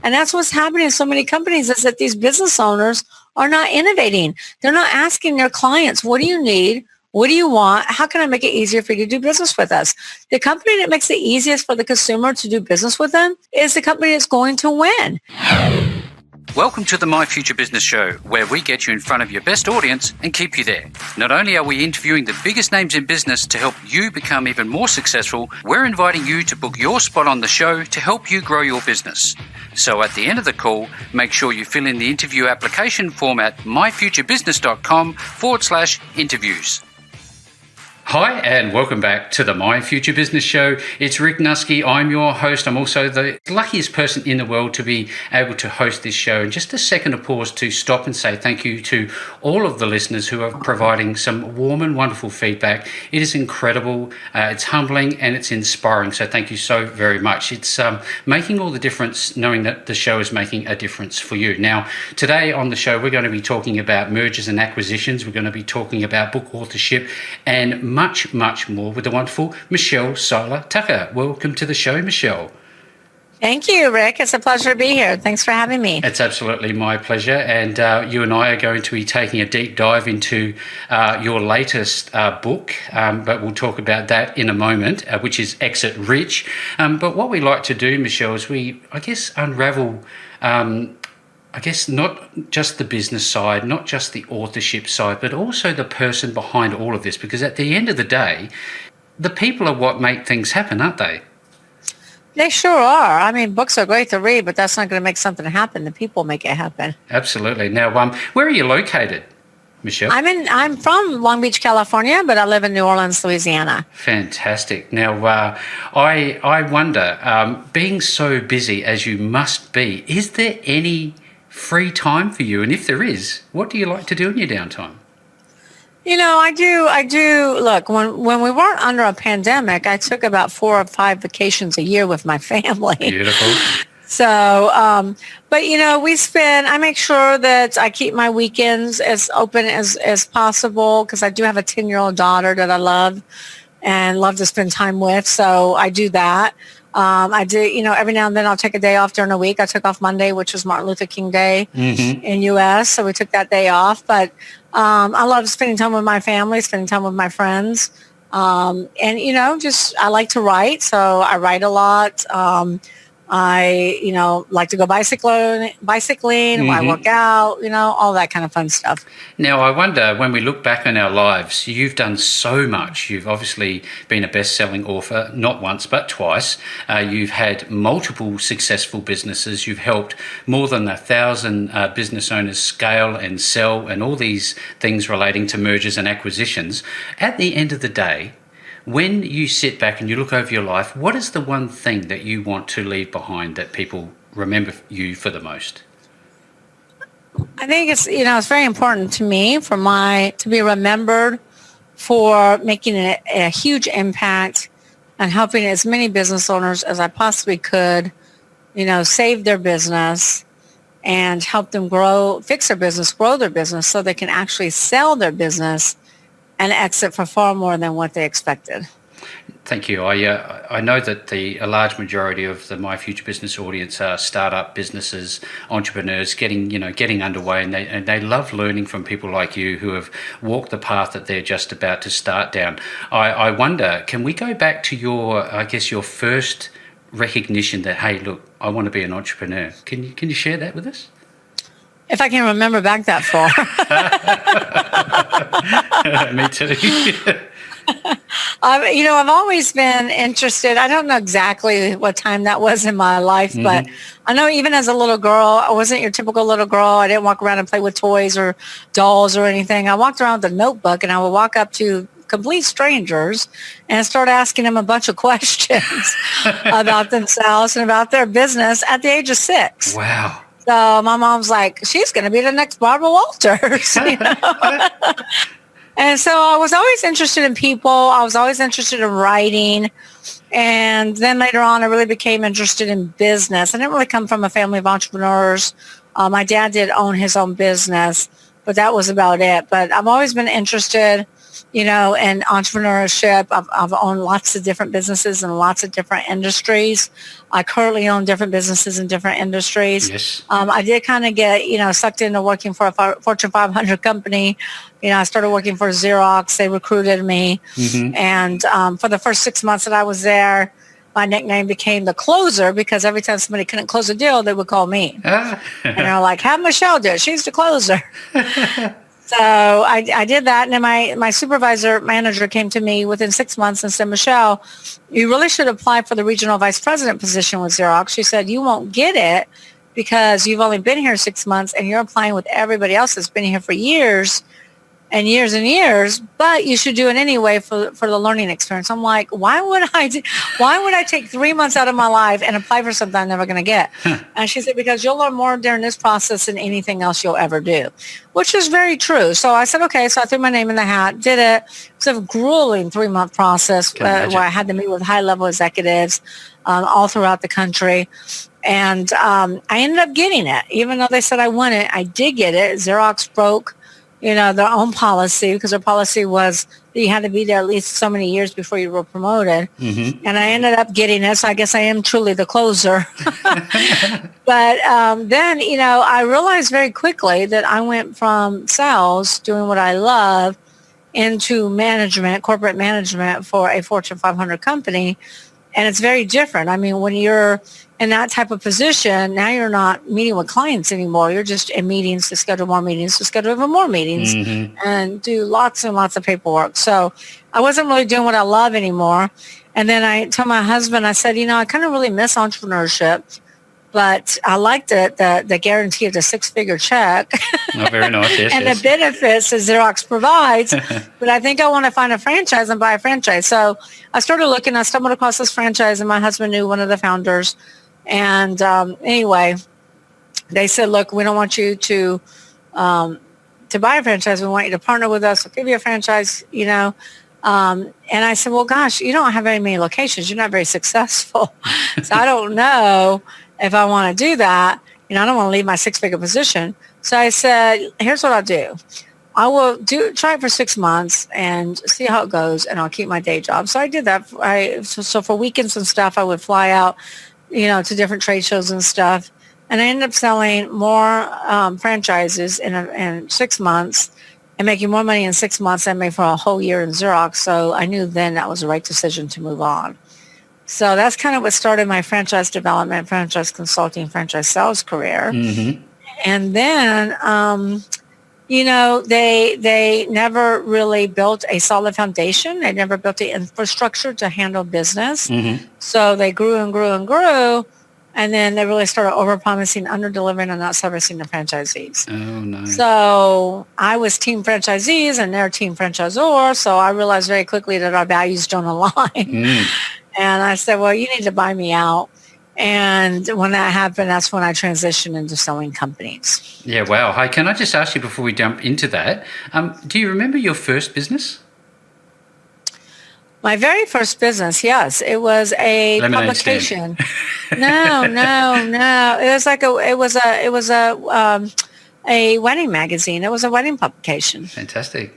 And that's what's happening in so many companies is that these business owners are not innovating. They're not asking their clients, what do you need? What do you want? How can I make it easier for you to do business with us? The company that makes it easiest for the consumer to do business with them is the company that's going to win. Welcome to the My Future Business Show, where we get you in front of your best audience and keep you there. Not only are we interviewing the biggest names in business to help you become even more successful, we're inviting you to book your spot on the show to help you grow your business. So at the end of the call, make sure you fill in the interview application form at myfuturebusiness.com/interviews. Hi, and welcome back to the My Future Business Show. It's Rick Nuske. I'm your host. I'm also the luckiest person in the world to be able to host this show. And just a second of pause to stop and say thank you to all of the listeners who are providing some warm and wonderful feedback. It is incredible. It's humbling and it's inspiring. So thank you so very much. It's making all the difference knowing that the show is making a difference for you. Now, today on the show, we're going to be talking about mergers and acquisitions. We're going to be talking about book authorship and much, much more with the wonderful Michelle Seiler Tucker. Welcome to the show, Michelle. Thank you, Rick. It's a pleasure to be here. Thanks for having me. It's absolutely my pleasure. And you and I are going to be taking a deep dive into your latest book, but we'll talk about that in a moment, which is Exit Rich. But what we like to do, Michelle, is unravel not just the business side, not just the authorship side, but also the person behind all of this. Because at the end of the day, the people are what make things happen, aren't they? They sure are. I mean, books are great to read, but that's not going to make something happen. The people make it happen. Absolutely. Now, where are you located, Michelle? I'm from Long Beach, California, but I live in New Orleans, Louisiana. Fantastic. Now, I wonder, being so busy as you must be, is there any free time for you? And if there is, what do you like to do in your downtime? You know, I do. Look, when we weren't under a pandemic, I took about 4 or 5 vacations a year with my family. Beautiful. So, but I make sure that I keep my weekends as open as possible because I do have a 10-year-old daughter that I love and love to spend time with. So I do that. I do, every now and then I'll take a day off during the week. I took off Monday, which was Martin Luther King Day in U.S., so we took that day off. But I love spending time with my family, spending time with my friends. I like to write, so I write a lot. I, like to go bicycling, I work out, all that kind of fun stuff. Now, I wonder, when we look back on our lives, you've done so much. You've obviously been a best-selling author, not once, but twice. You've had multiple successful businesses. You've helped more than 1,000 business owners scale and sell and all these things relating to mergers and acquisitions. At the end of the day, when you sit back and you look over your life, what is the one thing that you want to leave behind that people remember you for the most? I think it's very important to me to be remembered for making a huge impact and helping as many business owners as I possibly could, save their business and help them grow their business so they can actually sell their business and exit for far more than what they expected. Thank you. I know that a large majority of the My Future Business audience are startup businesses, entrepreneurs getting underway, and they love learning from people like you who have walked the path that they're just about to start down. I wonder, can we go back to your first recognition that, hey, look, I want to be an entrepreneur? Can you share that with us? If I can remember back that far. Me too. I've always been interested. I don't know exactly what time that was in my life, but I know even as a little girl, I wasn't your typical little girl. I didn't walk around and play with toys or dolls or anything. I walked around with a notebook and I would walk up to complete strangers and start asking them a bunch of questions about themselves and about their business at the age of 6. Wow. So my mom's like, she's going to be the next Barbara Walters. And so I was always interested in people. I was always interested in writing. And then later on, I really became interested in business. I didn't really come from a family of entrepreneurs. My dad did own his own business, but that was about it. But I've always been interested and entrepreneurship. I've owned lots of different businesses in lots of different industries. I currently own different businesses in different industries. Yes. I did kind of get, sucked into working for a Fortune 500 company. I started working for Xerox. They recruited me. Mm-hmm. And for the first 6 months that I was there, my nickname became the closer because every time somebody couldn't close a deal, they would call me. And they're like, have Michelle do it. She's the closer. So I did that. And then my supervisor manager came to me within 6 months and said, Michelle, you really should apply for the regional vice president position with Xerox. She said, you won't get it because you've only been here 6 months and you're applying with everybody else that's been here for years and years, but you should do it anyway for the learning experience. I'm like, why would I take 3 months out of my life and apply for something I'm never going to get? And she said, because you'll learn more during this process than anything else you'll ever do, which is very true. So I said, okay. So I threw my name in the hat, did it. It was a grueling 3-month process where I had to meet with high-level executives all throughout the country. And I ended up getting it. Even though they said I won it, I did get it. Xerox broke their own policy, because their policy was that you had to be there at least so many years before you were promoted. Mm-hmm. And I ended up getting it. So I guess I am truly the closer. But then, I realized very quickly that I went from sales, doing what I love, into management, corporate management for a Fortune 500 company. And it's very different. I mean, when you're in that type of position, now you're not meeting with clients anymore. You're just in meetings to schedule more meetings, to schedule even more meetings, mm-hmm. and do lots and lots of paperwork. So I wasn't really doing what I love anymore. And then I told my husband, I said, I kind of really miss entrepreneurship, but I liked the guarantee of the 6-figure check. Oh, very nice. Yes, and yes. the benefits that Xerox provides. But I think I want to find a franchise and buy a franchise. So I started looking. I stumbled across this franchise, and my husband knew one of the founders. And anyway, they said, look, we don't want you to buy a franchise. We want you to partner with us. We'll give you a franchise, And I said, well, gosh, you don't have very many locations. You're not very successful. So I don't know if I want to do that. I don't want to leave my 6-figure position. So I said, here's what I'll do. I will try it for 6 months and see how it goes, and I'll keep my day job. So I did that. So for weekends and stuff, I would fly out, to different trade shows and stuff. And I ended up selling more franchises in 6 months and making more money in 6 months than I made for a whole year in Xerox. So I knew then that was the right decision to move on. So that's kind of what started my franchise development, franchise consulting, franchise sales career. Mm-hmm. And then, they never really built a solid foundation. They never built the infrastructure to handle business. Mm-hmm. So they grew and grew and grew. And then they really started overpromising, under-delivering, and not servicing the franchisees. Oh, no. So I was team franchisees and they're team franchisor. So I realized very quickly that our values don't align. Mm. And I said, well, you need to buy me out. And when that happened, that's when I transitioned into selling companies. Yeah, wow. Hey, can I just ask you before we jump into that, do you remember your first business? My very first business, yes. It was a Lemonade publication. No. It was a wedding magazine. It was a wedding publication. Fantastic.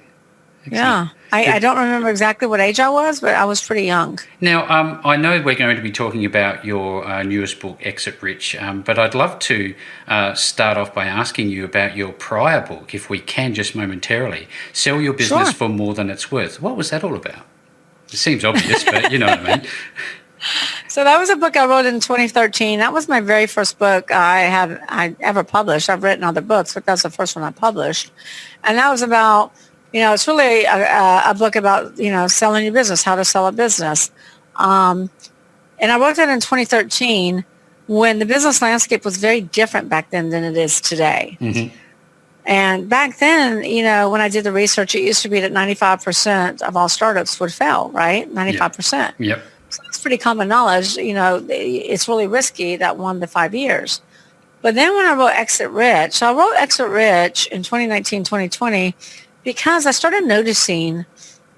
Excellent. Yeah. I don't remember exactly what age I was, but I was pretty young. Now, I know we're going to be talking about your newest book, Exit Rich, but I'd love to start off by asking you about your prior book, if we can just momentarily. Sell Your Business Sure. for More Than It's Worth. What was that all about? It seems obvious, but you know what I mean. So that was a book I wrote in 2013. That was my very first book I ever published. I've written other books, but that's the first one I published. And that was about, it's really a book about, selling your business, how to sell a business. And I wrote that in 2013 when the business landscape was very different back then than it is today. Mm-hmm. And back then, when I did the research, it used to be that 95% of all startups would fail, right? 95%. Yep. So it's pretty common knowledge. It's really risky that 1 to 5 years. But then when I wrote Exit Rich, so I wrote Exit Rich in 2019, 2020, because I started noticing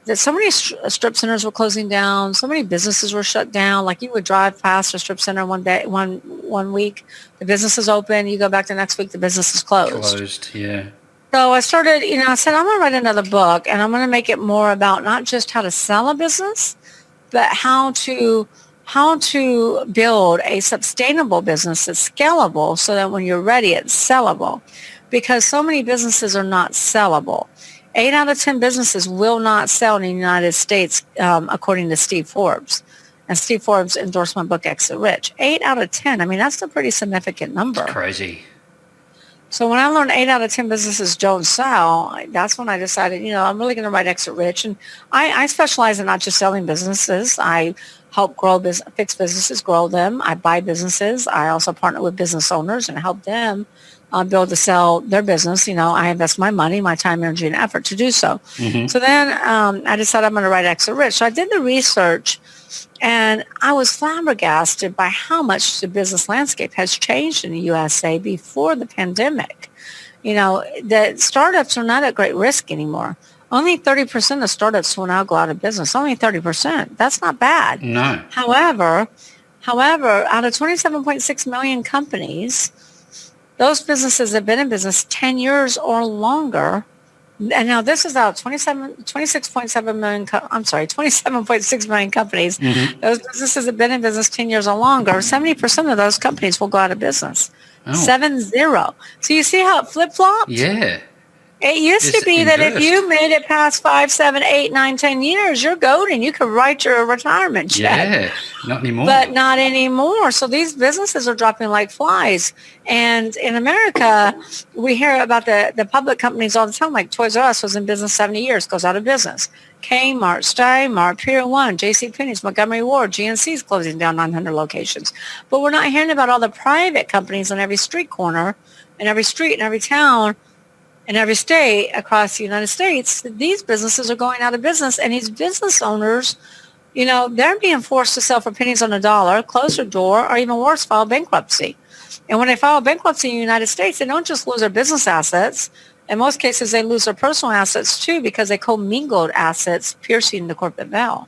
that so many strip centers were closing down, so many businesses were shut down. Like you would drive past a strip center one week, the business is open, you go back the next week, the business is closed. Yeah. So I started, I said, I'm going to write another book, and I'm going to make it more about not just how to sell a business, but how to build a sustainable business that's scalable so that when you're ready, it's sellable. Because so many businesses are not sellable. 8 out of 10 businesses will not sell in the United States, according to Steve Forbes. And Steve Forbes endorsed my book, Exit Rich. 8 out of 10. I mean, that's a pretty significant number. It's crazy. So when I learned 8 out of 10 businesses don't sell, that's when I decided, I'm really going to write Exit Rich. And I specialize in not just selling businesses. I help fix businesses, grow them. I buy businesses. I also partner with business owners and help them build to sell their business. I invest my money, my time, energy, and effort to do so. Mm-hmm. So then I decided I'm going to write Exit Rich. So I did the research, and I was flabbergasted by how much the business landscape has changed in the USA before the pandemic. That startups are not at great risk anymore. Only 30% of startups will now go out of business. Only 30%. That's not bad. No. However, out of 27.6 million companies, those businesses have been in business 10 years or longer. And now this is out of 27.6 million companies. Mm-hmm. Those businesses have been in business 10 years or longer. 70% of those companies will go out of business. 70. So you see how it flip-flopped? Yeah. It used to be that if you made it past 5, 7, 8, 9, 10 years, you're golden. You could write your retirement check. Yeah, not anymore. But not anymore. So these businesses are dropping like flies. And in America, we hear about the public companies all the time, like Toys R Us was in business 70 years, goes out of business. Kmart, Steinmart, Pier 1, JCPenney's, Montgomery Ward, GNC's closing down 900 locations. But we're not hearing about all the private companies on every street corner, in every street, in every town, in every state across the United States. These businesses are going out of business, and these business owners, they're being forced to sell for pennies on the dollar, close their door, or even worse, file bankruptcy. And when they file bankruptcy in the United States, they don't just lose their business assets. In most cases, they lose their personal assets too, because they commingled assets, piercing the corporate veil.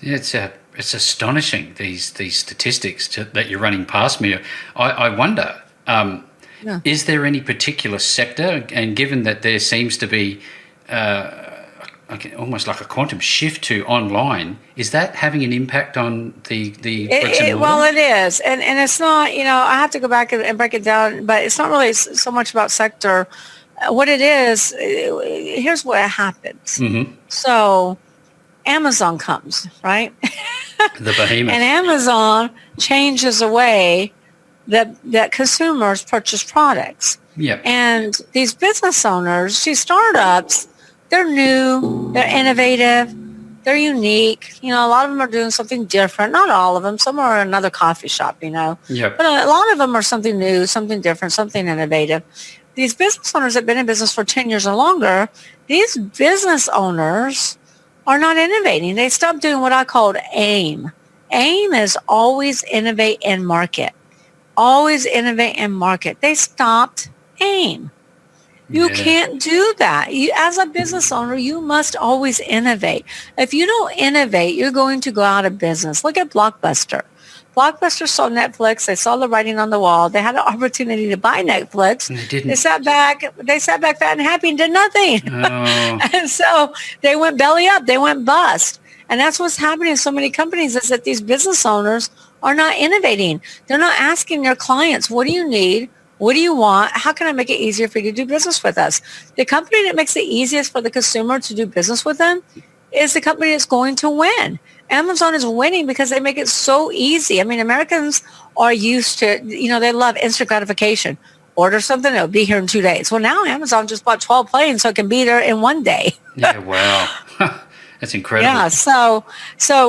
It's astonishing, these statistics that you're running past me. I wonder, is there any particular sector, and given that there seems to be almost like a quantum shift to online, is that having an impact on the bricks and mortar? Well, it is. And it's not, I have to go back and break it down, but it's not really so much about sector. What it is, here's what happens. Mm-hmm. So Amazon comes, right? The behemoth. And Amazon changes the way that consumers purchase products. Yep. And these business owners, these startups, they're new, they're innovative, they're unique. A lot of them are doing something different. Not all of them. Some are another coffee shop, Yep. But a lot of them are something new, something different, something innovative. These business owners have been in business for 10 years or longer. These business owners are not innovating. They stopped doing what I called AIM. AIM is always innovate and market. Always innovate and market. They stopped AIM. You can't do that. As a business owner, you must always innovate. If you don't innovate, you're going to go out of business. Look at Blockbuster. Blockbuster saw Netflix. They saw the writing on the wall. They had an opportunity to buy Netflix. And they didn't. They sat back fat and happy and did nothing. Oh. And so they went belly up. They went bust. And that's what's happening in so many companies, is that these business owners are not innovating. They're not asking their clients, what do you need? What do you want? How can I make it easier for you to do business with us? The company that makes it easiest for the consumer to do business with them is the company that's going to win. Amazon is winning because they make it so easy. I mean, Americans are used to, they love instant gratification. Order something, it'll be here in 2 days. Well, now Amazon just bought 12 planes so it can be there in 1 day. Yeah, wow. That's incredible. Yeah, so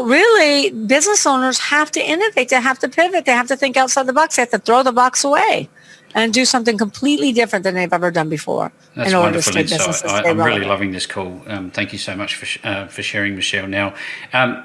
really, business owners have to innovate. They have to pivot. They have to think outside the box. They have to throw the box away and do something completely different than they've ever done before. That's in order wonderful to stay insight. I'm really loving this call. Thank you so much for sharing, Michelle. Now,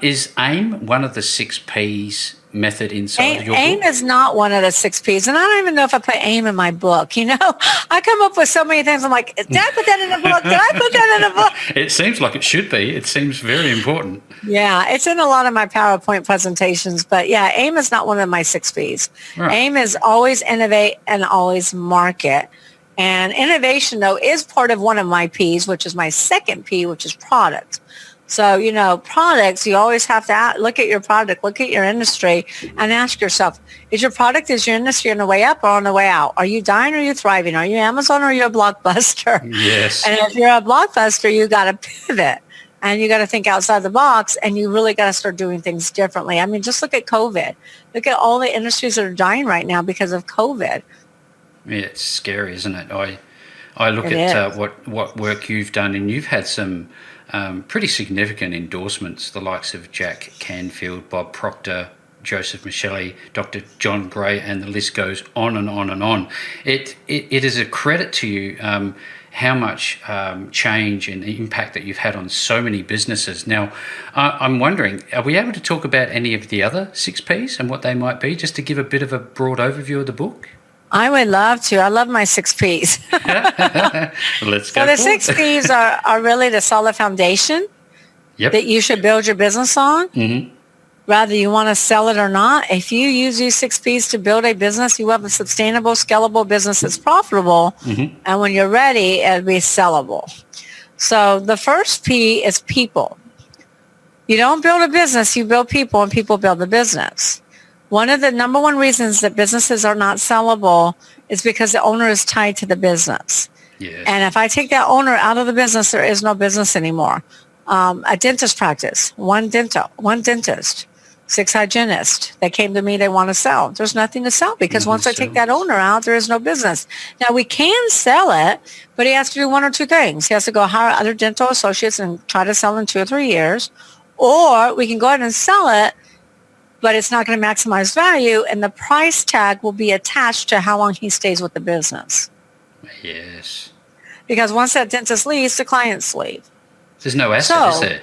is AIM one of the 6 Ps method inside your AIM book? is not one of the 6 Ps. And I don't even know if I put AIM in my book. I come up with so many things. I'm like, did I put that in the book? Did I put that in the book? It seems like it should be. It seems very important. Yeah, it's in a lot of my PowerPoint presentations. But yeah, AIM is not one of my 6 Ps. Right. AIM is always innovate and always market. And innovation, though, is part of one of my P's, which is my second P, which is product. So, products, you always have to look at your product, look at your industry, and ask yourself, is your your industry on the way up or on the way out? Are you dying or are you thriving? Are you Amazon or are you a Blockbuster? Yes. And if you're a Blockbuster, you got to pivot. And you got to think outside the box, and you really got to start doing things differently. I mean, just look at COVID. Look at all the industries that are dying right now because of COVID. Yeah, it's scary, isn't it? I look at what work you've done, and you've had some pretty significant endorsements, the likes of Jack Canfield, Bob Proctor, Joseph Michele, Dr. John Gray, and the list goes on and on and on. It is a credit to you how much change and impact that you've had on so many businesses. Now, I'm wondering, are we able to talk about any of the other 6 Ps and what they might be, just to give a bit of a broad overview of the book? I would love to. I love my 6 Ps. Let's go. So the 6 Ps are really the solid foundation that you should build your business on. Mm-hmm. Whether you want to sell it or not, if you use these 6 Ps to build a business, you have a sustainable, scalable business that's profitable. Mm-hmm. And when you're ready, it'll be sellable. So the first P is people. You don't build a business, you build people, and people build the business. One of the number one reasons that businesses are not sellable is because the owner is tied to the business. Yes. And if I take that owner out of the business, there is no business anymore. A dentist practice, one dentist, 6 hygienists. They came to me, they want to sell. There's nothing to sell because once I take that owner out, there is no business. Now, we can sell it, but he has to do 1 or 2 things. He has to go hire other dental associates and try to sell in 2 or 3 years. Or we can go ahead and sell it, but it's not going to maximize value, and the price tag will be attached to how long he stays with the business. Yes. Because once that dentist leaves, the clients leave. There's no asset, is there?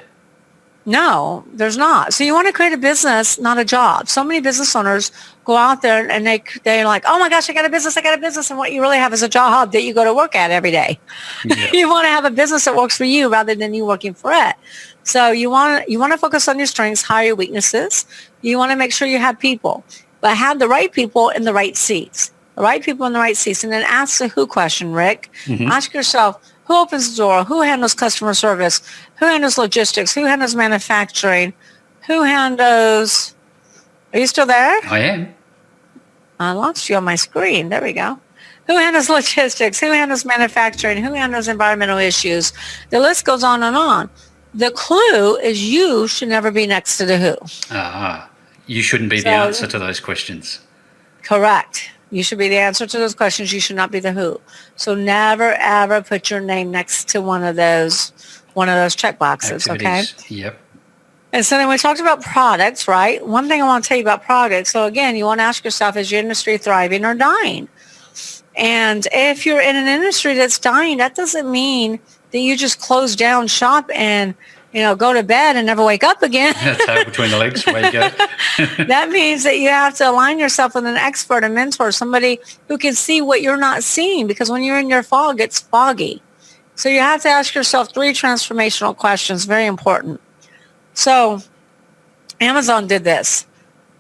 No, there's not. So you want to create a business, not a job. So many business owners go out there and they're like, oh my gosh, I got a business. And what you really have is a job that you go to work at every day. Yeah. You want to have a business that works for you rather than you working for it. So you want to focus on your strengths, hide your weaknesses. You want to make sure you have people, but have the right people in the right seats. The right people in the right seats. And then ask the who question, Rick. Mm-hmm. Ask yourself, who opens the door? Who handles customer service? Who handles logistics? Who handles manufacturing? Who handles... Are you still there? I am. I lost you on my screen. There we go. Who handles logistics? Who handles manufacturing? Who handles environmental issues? The list goes on and on. The clue is you should never be next to the who. You shouldn't be the answer to those questions. Correct. You should be the answer to those questions. You should not be the who. So never, ever put your name next to one of those check boxes, activities. Okay? Yep. And so then we talked about products, right? One thing I want to tell you about products. So again, you want to ask yourself, is your industry thriving or dying? And if you're in an industry that's dying, that doesn't mean that you just close down shop and, go to bed and never wake up again. Tail between the legs, where you go. That means that you have to align yourself with an expert, a mentor, somebody who can see what you're not seeing, because when you're in your fog, it's foggy. So you have to ask yourself 3 transformational questions, very important. So Amazon did this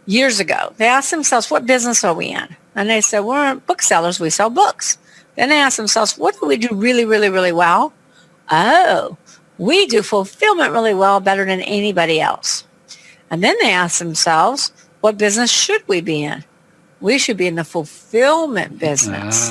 years ago. They asked themselves, what business are we in? And they said, we're booksellers. We sell books. Then they asked themselves, what do we do really, really, really well? Oh, we do fulfillment really well, better than anybody else. And then they asked themselves, what business should we be in? We should be in the fulfillment business.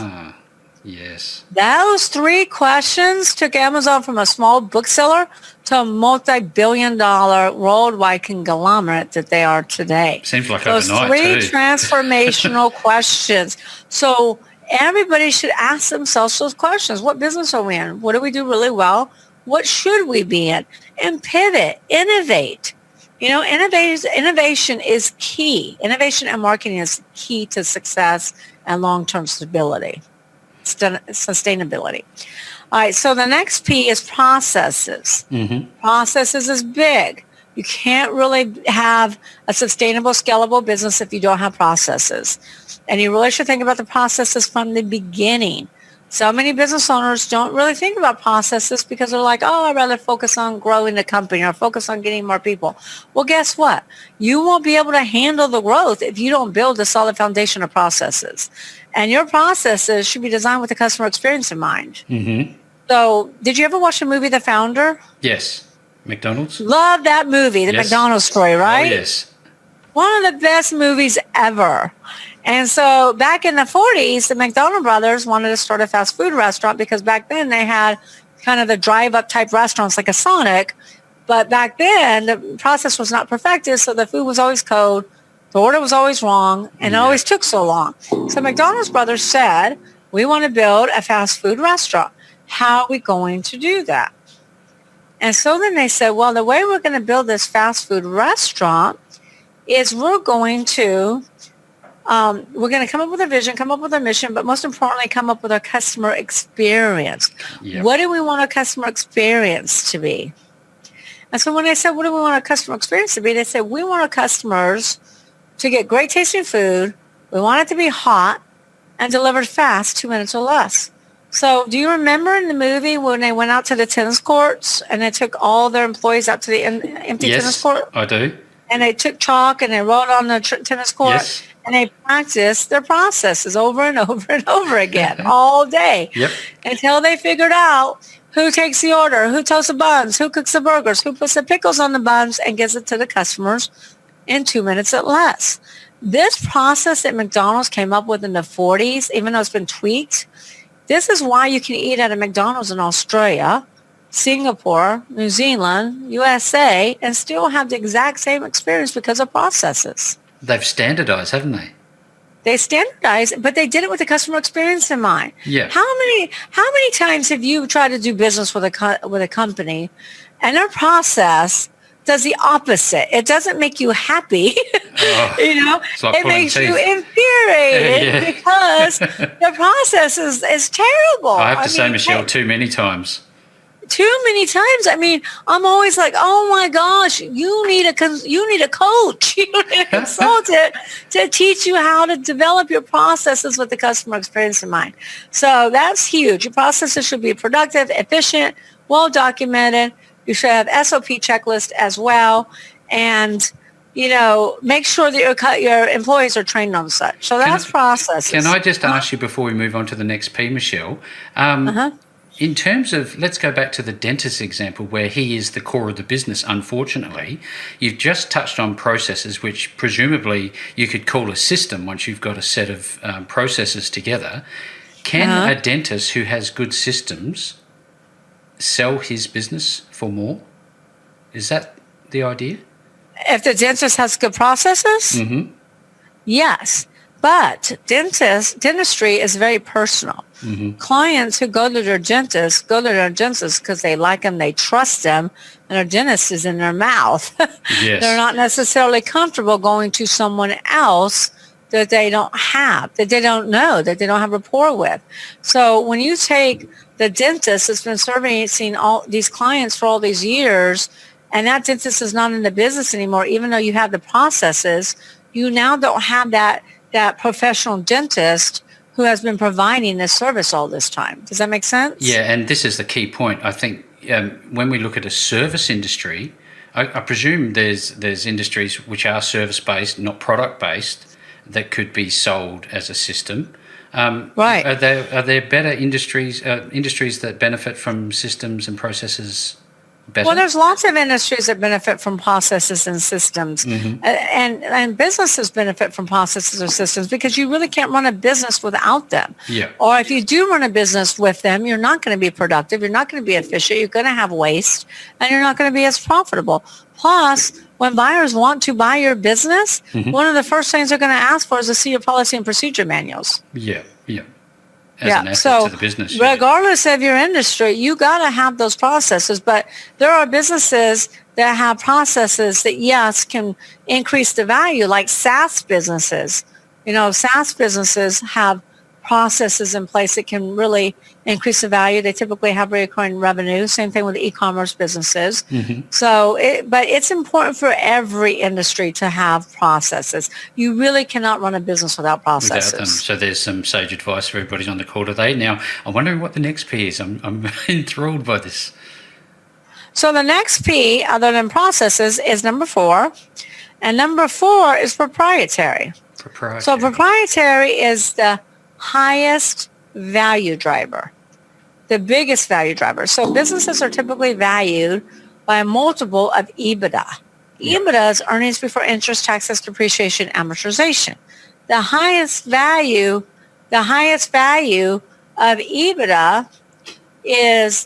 Yes. Those 3 questions took Amazon from a small bookseller to a multi-billion-dollar worldwide conglomerate that they are today. Seems like those overnight, 3 transformational questions. So everybody should ask themselves those questions. What business are we in? What do we do really well? What should we be in? And pivot, innovate. Innovation is key. Innovation and marketing is key to success and long-term stability, sustainability. All right, so the next P is processes. Mm-hmm. Processes is big. You can't really have a sustainable, scalable business if you don't have processes. And you really should think about the processes from the beginning. So many business owners don't really think about processes because they're like, oh, I'd rather focus on growing the company or focus on getting more people. Well, guess what? You won't be able to handle the growth if you don't build a solid foundation of processes. And your processes should be designed with the customer experience in mind. Mm-hmm. So did you ever watch the movie The Founder? Yes. McDonald's? Love that movie, the McDonald's story, right? Oh, yes. One of the best movies ever. And so back in the 40s, the McDonald brothers wanted to start a fast food restaurant because back then they had kind of the drive-up type restaurants like a Sonic. But back then, the process was not perfected, so the food was always cold, the order was always wrong, and it always took so long. So McDonald's brothers said, we want to build a fast food restaurant. How are we going to do that? And so then they said, well, the way we're going to build this fast food restaurant is we're going to come up with a vision, come up with a mission, but most importantly, come up with a customer experience. Yep. What do we want our customer experience to be? And so when they said, what do we want our customer experience to be? They said, we want our customers to get great tasting food. We want it to be hot and delivered fast, 2 minutes or less. So do you remember in the movie when they went out to the tennis courts and they took all their employees out to the empty tennis court? Yes, I do. And they took chalk and they wrote on the tennis court and they practiced their processes over and over and over again all day until they figured out who takes the order, who toasts the buns, who cooks the burgers, who puts the pickles on the buns and gives it to the customers in 2 minutes or less. This process that McDonald's came up with in the 40s, even though it's been tweaked, this is why you can eat at a McDonald's in Australia, Singapore, New Zealand, USA, and still have the exact same experience because of processes. They've standardized, haven't they? They standardized, but they did it with the customer experience in mind. Yeah. How many times have you tried to do business with a company and their process does the opposite? It doesn't make you happy. Like it makes you infuriated because the process is terrible. I have to say, Michelle, too many times. Too many times. I mean, I'm always like, oh my gosh, you need a coach, you need a consultant to teach you how to develop your processes with the customer experience in mind. So that's huge. Your processes should be productive, efficient, well documented. You should have SOP checklist as well, and make sure that your employees are trained on such. So that's processes. Can I just ask you before we move on to the next P, Michelle? In terms of, let's go back to the dentist example where he is the core of the business, unfortunately. You've just touched on processes, which presumably you could call a system once you've got a set of processes together. Can a dentist who has good systems sell his business for more? Is that the idea? If the dentist has good processes? Mm-hmm. Yes. But dentistry is very personal. Mm-hmm. Clients who go to their dentist because they like them, they trust them, and their dentist is in their mouth. Yes. They're not necessarily comfortable going to someone else that they don't have, that they don't know, that they don't have rapport with. So when you take the dentist that's been servicing all these clients for all these years, and that dentist is not in the business anymore, even though you have the processes, you now don't have that professional dentist who has been providing this service all this time. Does that make sense? Yeah, and this is the key point. I think when we look at a service industry, I presume there's industries which are service-based, not product-based, that could be sold as a system. Right. Are there better industries that benefit from systems and processes better? Well, there's lots of industries that benefit from processes and systems, and businesses benefit from processes or systems because you really can't run a business without them. Yeah. Or if you do run a business with them, you're not going to be productive. You're not going to be efficient. You're going to have waste, and you're not going to be as profitable. Plus, when buyers want to buy your business, one of the first things they're going to ask for is to see your policy and procedure manuals. Yeah. As an asset to the business. Regardless of your industry, you got to have those processes. But there are businesses that have processes that, yes, can increase the value, like SaaS businesses. SaaS businesses have processes in place that can really increase the value. They typically have recurring revenue. Same thing with e-commerce businesses. So, but it's important for every industry to have processes. You really cannot run a business without processes. Without them. So there's some sage advice for everybody on the call today. Now, I'm wondering what the next P is. I'm enthralled by this. So the next P, other than processes, is number 4. And number 4 is proprietary. So proprietary is the highest value driver, the biggest value driver. So businesses are typically valued by a multiple of EBITDA. EBITDA is earnings before interest, taxes, depreciation, amortization. The highest value of EBITDA is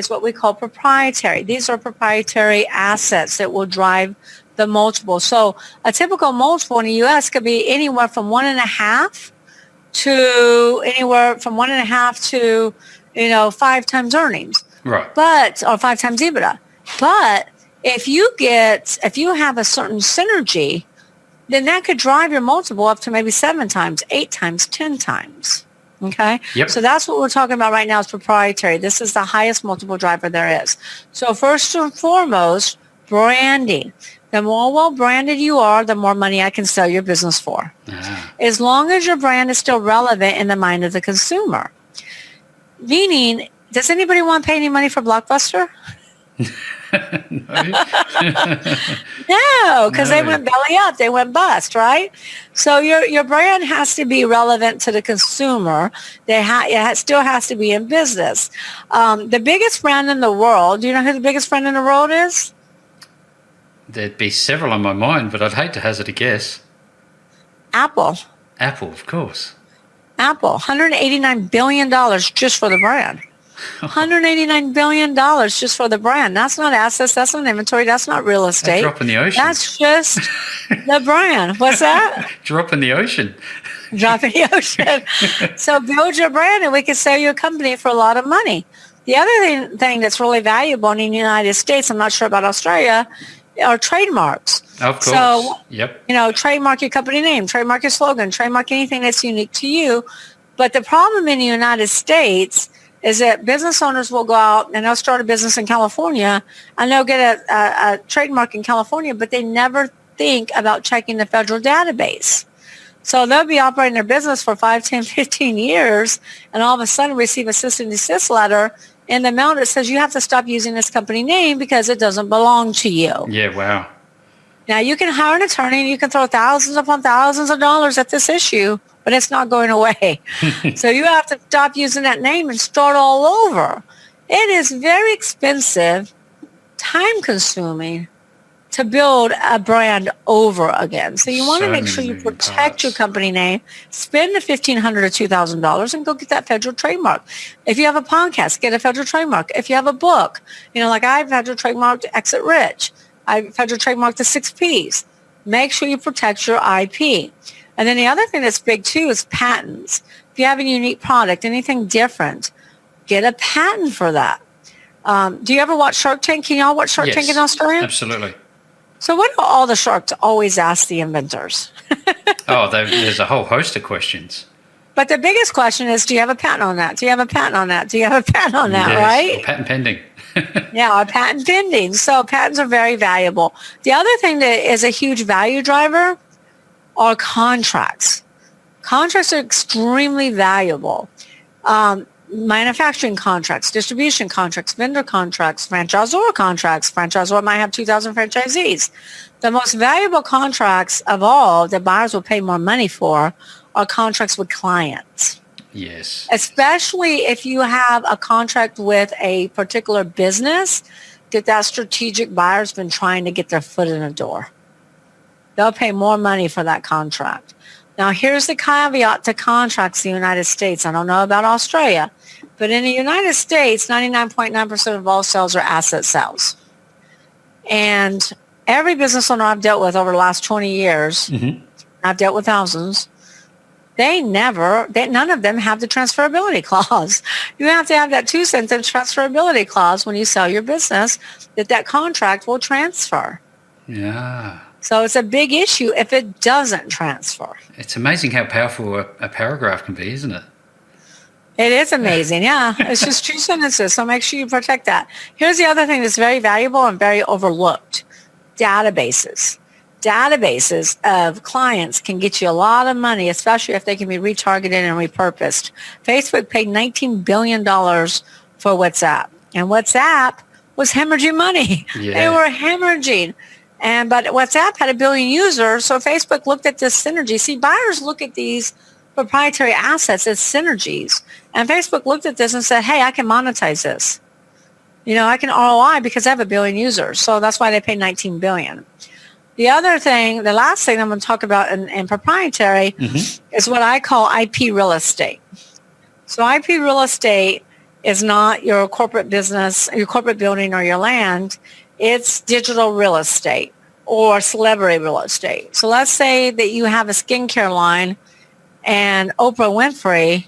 what we call proprietary. These are proprietary assets that will drive the multiple. So a typical multiple in the U.S. could be anywhere from 1.5 to 5 times earnings. Right. Or 5 times EBITDA. But if you have a certain synergy, then that could drive your multiple up to maybe 7 times, 8 times, 10 times. Okay. Yep. So that's what we're talking about right now is proprietary. This is the highest multiple driver there is. So first and foremost, branding. The more well-branded you are, the more money I can sell your business for. As long as your brand is still relevant in the mind of the consumer. Meaning, does anybody want to pay any money for Blockbuster? No, because they went belly up. They went bust, right? So your brand has to be relevant to the consumer. It still has to be in business. The biggest brand in the world, do you know who the biggest brand in the world is? There'd be several on my mind, but I'd hate to hazard a guess. Apple. Apple, of course. Apple, $189 billion just for the brand. $189 billion just for the brand. That's not assets. That's not inventory. That's not real estate. A drop in the ocean. That's just the brand. What's that? Drop in the ocean. Drop in the ocean. So build your brand and we can sell you a company for a lot of money. The other thing that's really valuable in the United States, I'm not sure about Australia, are trademarks. Of course. So, yep. Trademark your company name, trademark your slogan, trademark anything that's unique to you. But the problem in the United States is that business owners will go out and they'll start a business in California and they'll get a trademark in California, but they never think about checking the federal database. So they'll be operating their business for 5, 10, 15 years and all of a sudden receive a cease and desist letter in the mail that says you have to stop using this company name because it doesn't belong to you. Yeah, wow. Now, you can hire an attorney and you can throw thousands upon thousands of dollars at this issue, but it's not going away. So you have to stop using that name and start all over. It is very expensive, time-consuming to build a brand over again. So you want to make sure you protect your company name, spend the $1,500 or $2,000 and go get that federal trademark. If you have a podcast, get a federal trademark. If you have a book, like I've federal trademarked Exit Rich. I've federal trademarked the 6 Ps. Make sure you protect your IP. And then the other thing that's big too is patents. If you have a unique product, anything different, get a patent for that. Do you ever watch Shark Tank? Can y'all watch Shark Tank in Australia? Absolutely. So what do all the sharks always ask the inventors? There's a whole host of questions. But the biggest question is, do you have a patent on that? Do you have a patent on that? Do you have a patent on that, yes, right? Or patent pending. Yeah, a patent pending. So patents are very valuable. The other thing that is a huge value driver are contracts. Contracts are extremely valuable. Manufacturing contracts, distribution contracts, vendor contracts, franchisor contracts. Franchisor might have 2,000 franchisees. The most valuable contracts of all that buyers will pay more money for are contracts with clients. Yes. Especially if you have a contract with a particular business that strategic buyer's been trying to get their foot in the door. They'll pay more money for that contract. Now, here's the caveat to contracts in the United States. I don't know about Australia, but in the United States, 99.9% of all sales are asset sales. And every business owner I've dealt with over the last 20 years, I've dealt with thousands, none of them have the transferability clause. You have to have that 2-sentence transferability clause when you sell your business that contract will transfer. Yeah. So it's a big issue if it doesn't transfer. It's amazing how powerful a paragraph can be, isn't it? It is amazing. Yeah. It's just 2 sentences. So make sure you protect that. Here's the other thing that's very valuable and very overlooked. Databases. Databases of clients can get you a lot of money, especially if they can be retargeted and repurposed. Facebook paid $19 billion for WhatsApp. And WhatsApp was hemorrhaging money. Yeah. They were hemorrhaging. But WhatsApp had 1 billion users. So Facebook looked at this synergy. See, buyers look at these proprietary assets as synergies. And Facebook looked at this and said, hey, I can monetize this. I can ROI because I have 1 billion users. So that's why they pay $19 billion. The last thing I'm going to talk about in proprietary is what I call IP real estate. So IP real estate is not your corporate business, your corporate building or your land. It's digital real estate or celebrity real estate. So let's say that you have a skincare line and Oprah Winfrey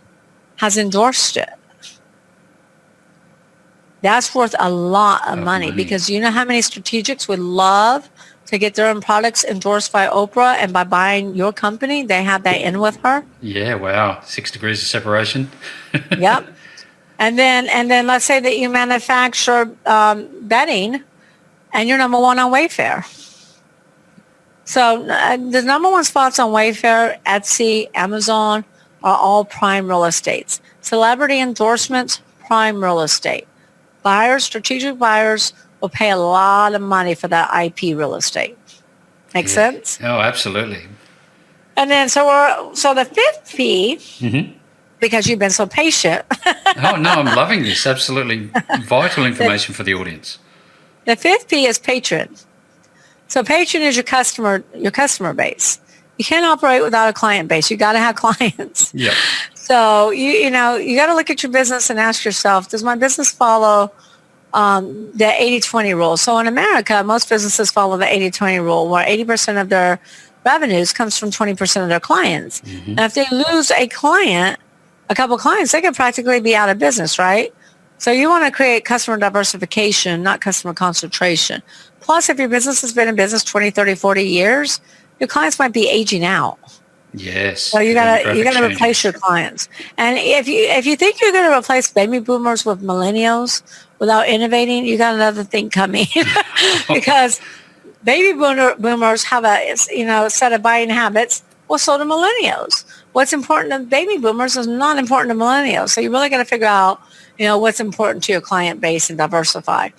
has endorsed it. That's worth a lot of money because you know how many strategics would love to get their own products endorsed by Oprah, and by buying your company, they have that in with her. Yeah, wow. 6 degrees of separation. Yep. And then let's say that you manufacture bedding and you're number one on Wayfair. So the number one spots on Wayfair, Etsy, Amazon are all prime real estates. Celebrity endorsements, prime real estate. Buyers, strategic buyers will pay a lot of money for that IP real estate. Make sense? Oh, absolutely. And then so the fifth P, because you've been so patient. Oh, no, I'm loving this. Absolutely vital information for the audience. The fifth P is patron. So patron is your customer base. You can't operate without a client base. You got to have clients. Yeah. So you got to look at your business and ask yourself, does my business follow the 80-20 rule? So in America, most businesses follow the 80-20 rule, where 80% of their revenues comes from 20% of their clients. And if they lose a couple clients, they could practically be out of business, right? So you want to create customer diversification, not customer concentration. Plus, if your business has been in business 20, 30, 40 years, your clients might be aging out. Yes. So you gotta replace your clients. And if you think you're going to replace baby boomers with millennials without innovating, you got another thing coming. Because baby boomers have a set of buying habits. Well, so do millennials. What's important to baby boomers is not important to millennials. So you really got to figure out what's important to your client base and diversify.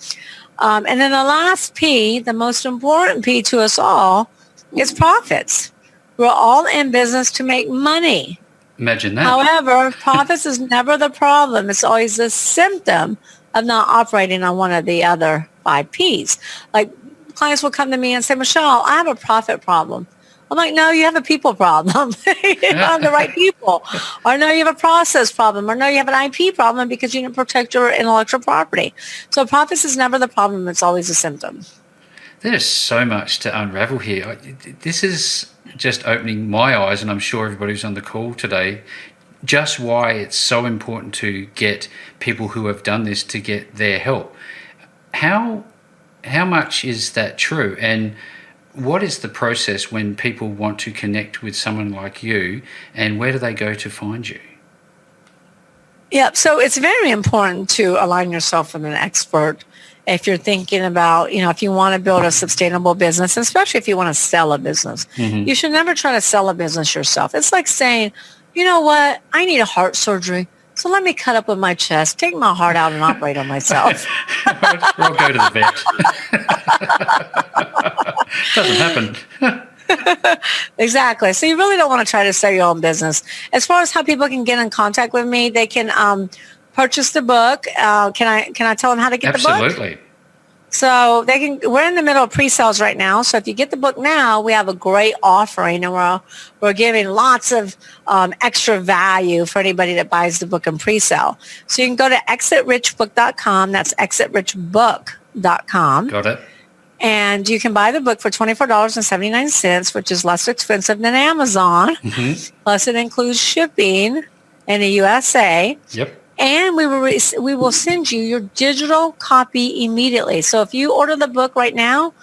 And then the last P, the most important P to us all, is profits. We're all in business to make money. Imagine that. However, profits is never the problem. It's always a symptom of not operating on one of the other 5 Ps. Like clients will come to me and say, Michelle, I have a profit problem. I'm like, no, you have a people problem. You don't have the right people. Or no, you have a process problem. Or no, you have an IP problem because you didn't protect your intellectual property. So profits is never the problem. It's always a symptom. There's so much to unravel here. This is just opening my eyes, and I'm sure everybody who's on the call today, just why it's so important to get people who have done this to get their help. How much is that true? And what is the process when people want to connect with someone like you, and where do they go to find you? Yeah, so it's very important to align yourself with an expert if you're thinking about, if you want to build a sustainable business, especially if you want to sell a business. You should never try to sell a business yourself. It's like saying, you know what, I need a heart surgery, so let me cut up with my chest, take my heart out and operate on myself. We'll go to the vet. Doesn't happen. Exactly. So you really don't want to try to sell your own business. As far as how people can get in contact with me, they can purchase the book. Can I tell them how to get the book? Absolutely. So we're in the middle of pre-sales right now. So if you get the book now, we have a great offering, and we're giving lots of extra value for anybody that buys the book in pre-sale. So you can go to exitrichbook.com. That's exitrichbook.com. Got it. And you can buy the book for $24.79, which is less expensive than Amazon. Plus it includes shipping in the USA. Yep. And we will send you your digital copy immediately. So if you order the book right now,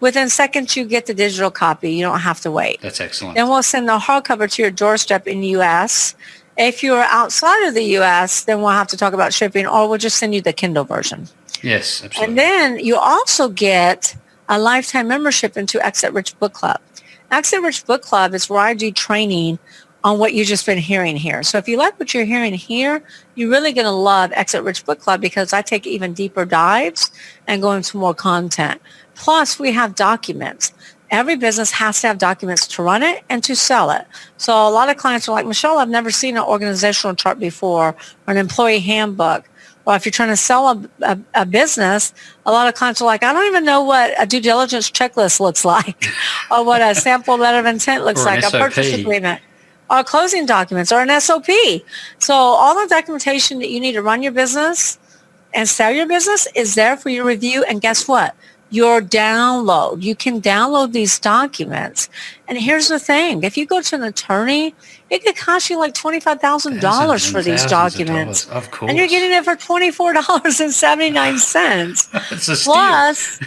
Within seconds, you get the digital copy. You don't have to wait. That's excellent. Then we'll send the hardcover to your doorstep in the U.S. If you're outside of the U.S., then we'll have to talk about shipping, or we'll just send you the Kindle version. Yes, absolutely. And then you also get a lifetime membership into Exit Rich Book Club. Exit Rich Book Club is where I do training on what you've just been hearing here. So if you like what you're hearing here, you're really going to love Exit Rich Book Club because I take even deeper dives and go into more content. Plus, we have documents. Every business has to have documents to run it and to sell it. So a lot of clients are like, Michelle, I've never seen an organizational chart before or an employee handbook. Or if you're trying to sell a business, a lot of clients are like, I don't even know what a due diligence checklist looks like or what a sample letter of intent looks like, a purchase agreement, or closing documents, or an SOP. So all the documentation that you need to run your business and sell your business is there for your review. And guess what? Your download. You can download these documents. And here's the thing. If you go to an attorney, it could cost you like $25,000 for these documents. Of course. And you're getting it for $24.79. It's a steal. Plus,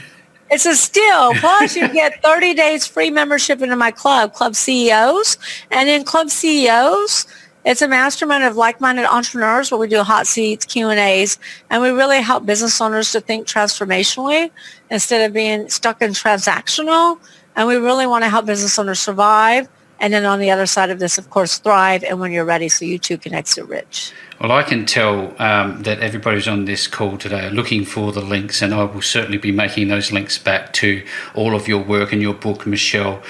it's a steal. Plus, you get 30 days free membership into my club, Club CEOs. And in Club CEOs, it's a mastermind of like-minded entrepreneurs where we do hot seats, Q&As, and we really help business owners to think transformationally instead of being stuck in transactional. And we really want to help business owners survive. And then on the other side of this, of course, thrive. And when you're ready, so you too can exit rich. Well, I can tell that everybody who's on this call today are looking for the links, and I will certainly be making those links back to all of your work and your book, Michelle.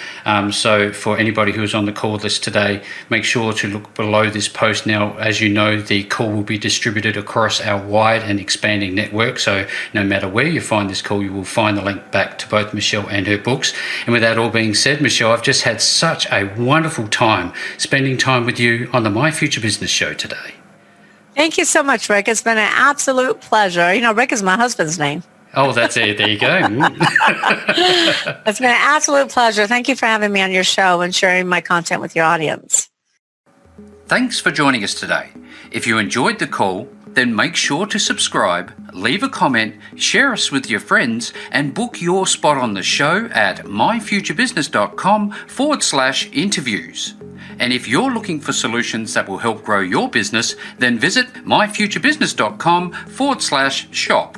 So for anybody who's on the call list today, make sure to look below this post. Now, as you know, the call will be distributed across our wide and expanding network. So no matter where you find this call, you will find the link back to both Michelle and her books. And with that all being said, Michelle, I've just had such a wonderful time spending time with you on the My Future Business show today. Thank you so much, Rick. It's been an absolute pleasure. You know, Rick is my husband's name. Oh, that's it. There you go. It's been an absolute pleasure. Thank you for having me on your show and sharing my content with your audience. Thanks for joining us today. If you enjoyed the call, then make sure to subscribe, leave a comment, share us with your friends, and book your spot on the show at myfuturebusiness.com/interviews. And if you're looking for solutions that will help grow your business, then visit myfuturebusiness.com/shop.